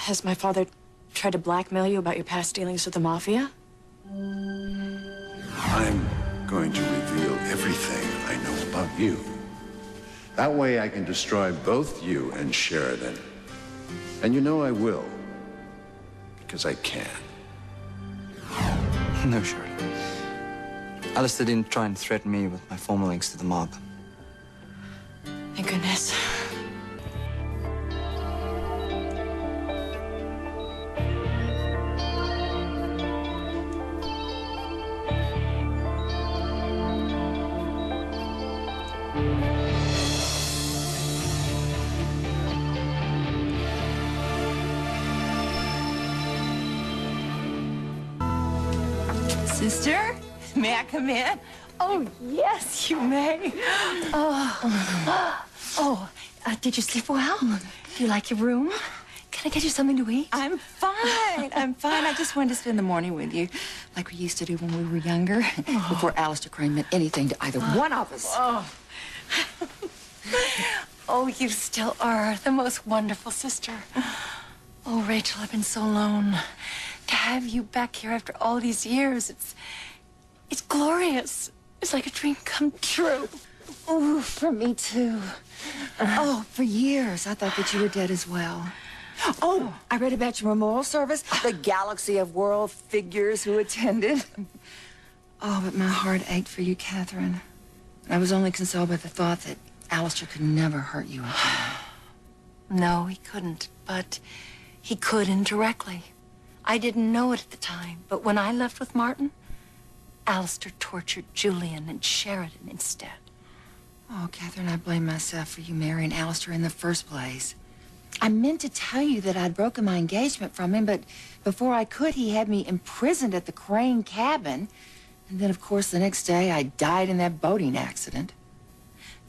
Has my father tried to blackmail you about your past dealings with the mafia? I'm going to reveal everything I know about you. That way I can destroy both you and Sheridan. And you know I will. Because I can. No, Sheridan. Alistair didn't try and threaten me with my former links to the mob. Thank goodness. Sister, may I come in? Oh, yes, you may. Did you sleep well? Do you like your room? Can I get you something to eat? I'm fine. I'm fine. I just wanted to spend the morning with you, like we used to do when we were younger, before Alistair Crane meant anything to either one of us. Oh, you still are the most wonderful sister. Oh, Rachel, I've been so alone. To have you back here after all these years, it's glorious. It's like a dream come true. Oh, for me too. Oh, for years I thought that you were dead as well. Oh, I read about your memorial service, the galaxy of world figures who attended. Oh, but my heart ached for you, Katherine. I was only consoled by the thought that Alistair could never hurt you again. No, he couldn't, but he could indirectly. I didn't know it at the time, but when I left with Martin, Alistair tortured Julian and Sheridan instead. Oh, Katherine, I blame myself for you marrying Alistair in the first place. I meant to tell you that I'd broken my engagement from him, but before I could, he had me imprisoned at the Crane cabin. And then, of course, the next day, I died in that boating accident.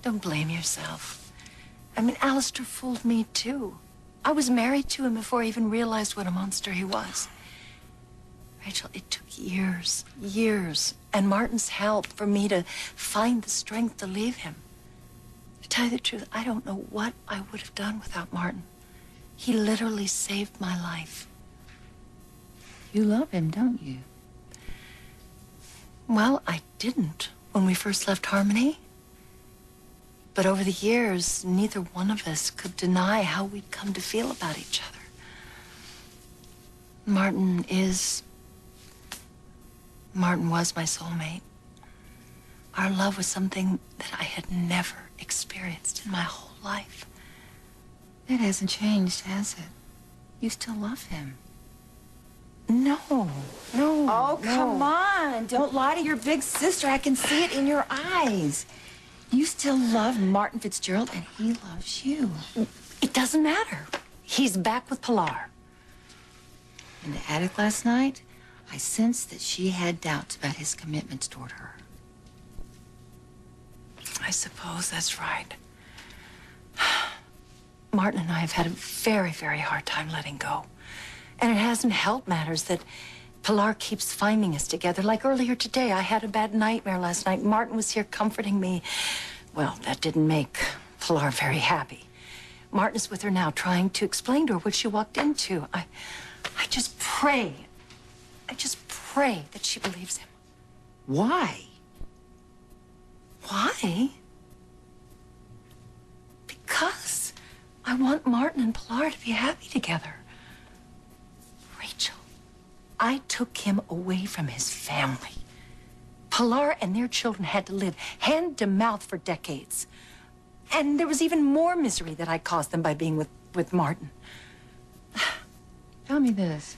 Don't blame yourself. I mean, Alistair fooled me, too. I was married to him before I even realized what a monster he was. Rachel, it took years, and Martin's help for me to find the strength to leave him. To tell you the truth, I don't know what I would have done without Martin. He literally saved my life. You love him, don't you? Well, I didn't when we first left Harmony. But over the years, neither one of us could deny how we'd come to feel about each other. Martin was my soulmate. Our love was something that I had never experienced in my whole life. It hasn't changed, has it? You still love him. No. Oh, come on. Don't lie to your big sister. I can see it in your eyes. You still love Martin Fitzgerald, and he loves you. It doesn't matter. He's back with Pilar. In the attic last night, I sensed that she had doubts about his commitments toward her. I suppose that's right. Martin and I have had a very, very hard time letting go. And it hasn't helped matters that Pilar keeps finding us together. Like earlier today, I had a bad nightmare last night. Martin was here comforting me. Well, that didn't make Pilar very happy. Martin's with her now, trying to explain to her what she walked into. I just pray that she believes him. Why? Why? Because I want Martin and Pilar to be happy together. Rachel, I took him away from his family. Pilar and their children had to live hand to mouth for decades. And there was even more misery that I caused them by being with Martin. Tell me this.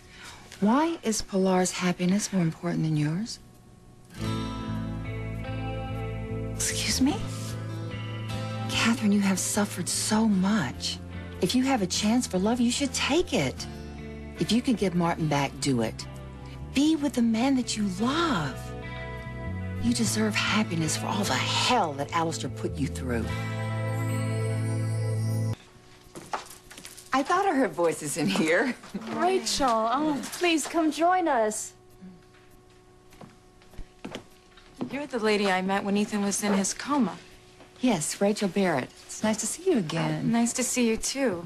Why is Pilar's happiness more important than yours? Excuse me? Katherine, you have suffered so much. If you have a chance for love, you should take it. If you can get Martin back, do it. Be with the man that you love. You deserve happiness for all the hell that Alistair put you through. I thought I heard voices in here. Rachel, oh, please come join us. You're the lady I met when Ethan was in his coma. Yes, Rachel Barrett. It's nice to see you again. Nice to see you, too.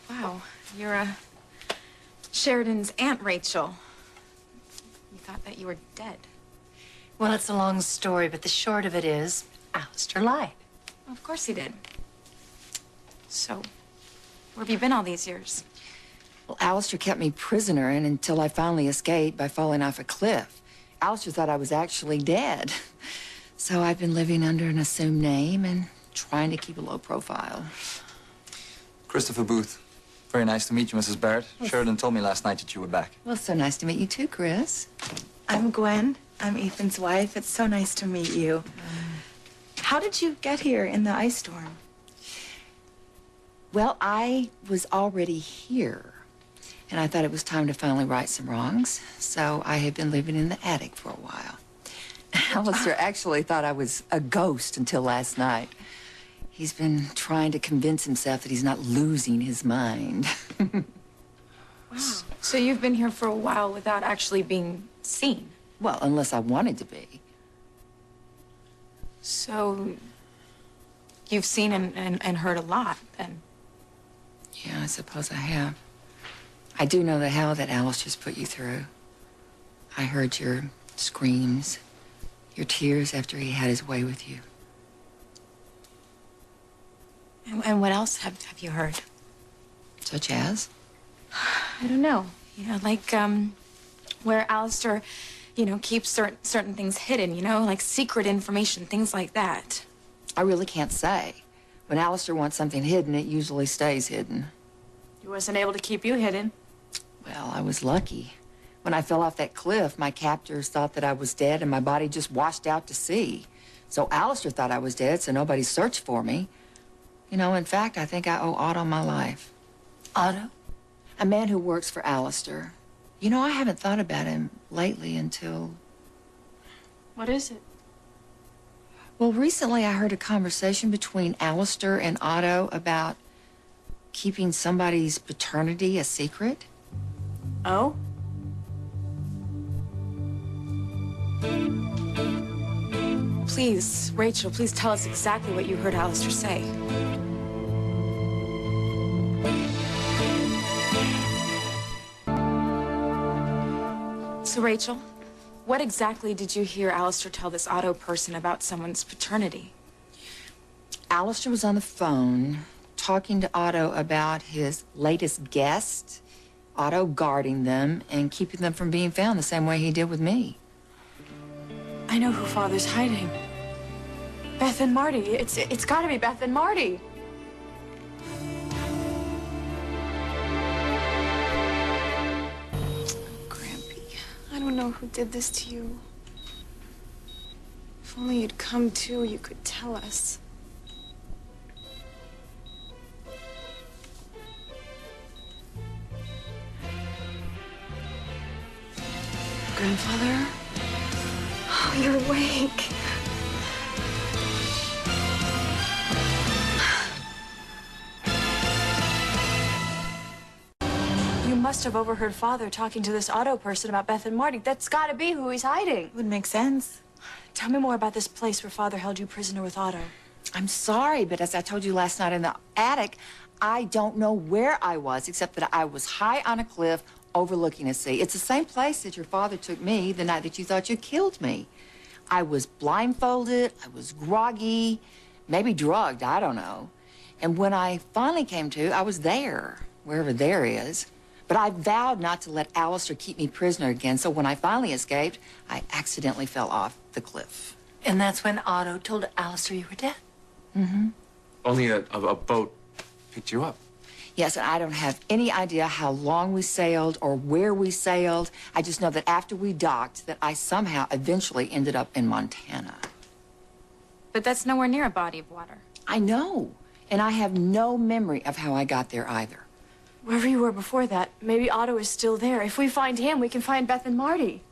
Wow, you're Sheridan's Aunt Rachel. You thought that you were dead. Well, it's a long story, but the short of it is, Alistair lied. Of course he did. So, where have you been all these years? Well, Alistair kept me prisoner and until I finally escaped by falling off a cliff. Alistair thought I was actually dead. So I've been living under an assumed name and trying to keep a low profile. Christopher Booth. Very nice to meet you, Mrs. Barrett. Sheridan told me last night that you were back. Well, so nice to meet you too, Chris. I'm Gwen. I'm Ethan's wife. It's so nice to meet you. How did you get here in the ice storm? Well, I was already here, and I thought it was time to finally right some wrongs, so I had been living in the attic for a while. Alistair actually thought I was a ghost until last night. He's been trying to convince himself that he's not losing his mind. Wow. So you've been here for a while without actually being seen? Well, unless I wanted to be. So you've seen and heard a lot, then? Yeah, I suppose I have. I do know the hell that Alistair's put you through. I heard your screams, your tears after he had his way with you. And what else have you heard? Such as? I don't know. You know, like, where Alistair, keeps certain things hidden, like secret information, things like that. I really can't say. When Alistair wants something hidden, it usually stays hidden. He wasn't able to keep you hidden. Well, I was lucky. When I fell off that cliff, my captors thought that I was dead and my body just washed out to sea. So Alistair thought I was dead, so nobody searched for me. In fact, I think I owe Otto my life. Otto? A man who works for Alistair. I haven't thought about him lately until... What is it? Well, recently I heard a conversation between Alistair and Otto about keeping somebody's paternity a secret. Oh? Please, Rachel, please tell us exactly what you heard Alistair say. So, Rachel, what exactly did you hear Alistair tell this Otto person about someone's paternity? Alistair was on the phone talking to Otto about his latest guest, Otto guarding them and keeping them from being found the same way he did with me. I know who Father's hiding. Beth and Marty. It's gotta be Beth and Marty. Grampy, I don't know who did this to you. If only you'd come to, you could tell us. Grandfather? Oh, you're awake. You must have overheard Father talking to this Otto person about Beth and Marty. That's gotta be who he's hiding. Would make sense. Tell me more about this place where Father held you prisoner with Otto. I'm sorry, but as I told you last night in the attic, I don't know where I was, except that I was high on a cliff overlooking a sea. It's the same place that your father took me the night that you thought you killed me. I was blindfolded, I was groggy, maybe drugged, I don't know. And when I finally came to, I was there, wherever there is. But I vowed not to let Alistair keep me prisoner again, so when I finally escaped, I accidentally fell off the cliff. And that's when Otto told Alistair you were dead. Mm-hmm. Only a boat picked you up. Yes, and I don't have any idea how long we sailed or where we sailed. I just know that after we docked, that I somehow eventually ended up in Montana. But that's nowhere near a body of water. I know, and I have no memory of how I got there either. Wherever you were before that, maybe Otto is still there. If we find him, we can find Beth and Marty.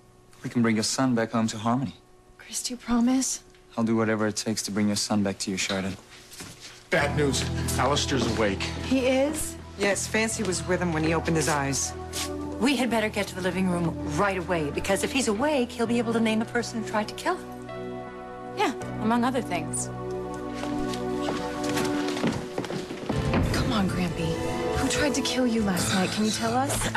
We can bring your son back home to Harmony. Chris, do you promise? I'll do whatever it takes to bring your son back to you, Sheridan. Bad news. Alistair's awake. He is? Yes, Fancy was with him when he opened his eyes. We had better get to the living room right away, because if he's awake, he'll be able to name the person who tried to kill him. Yeah, among other things. Come on, Grampy. Who tried to kill you last night? Can you tell us?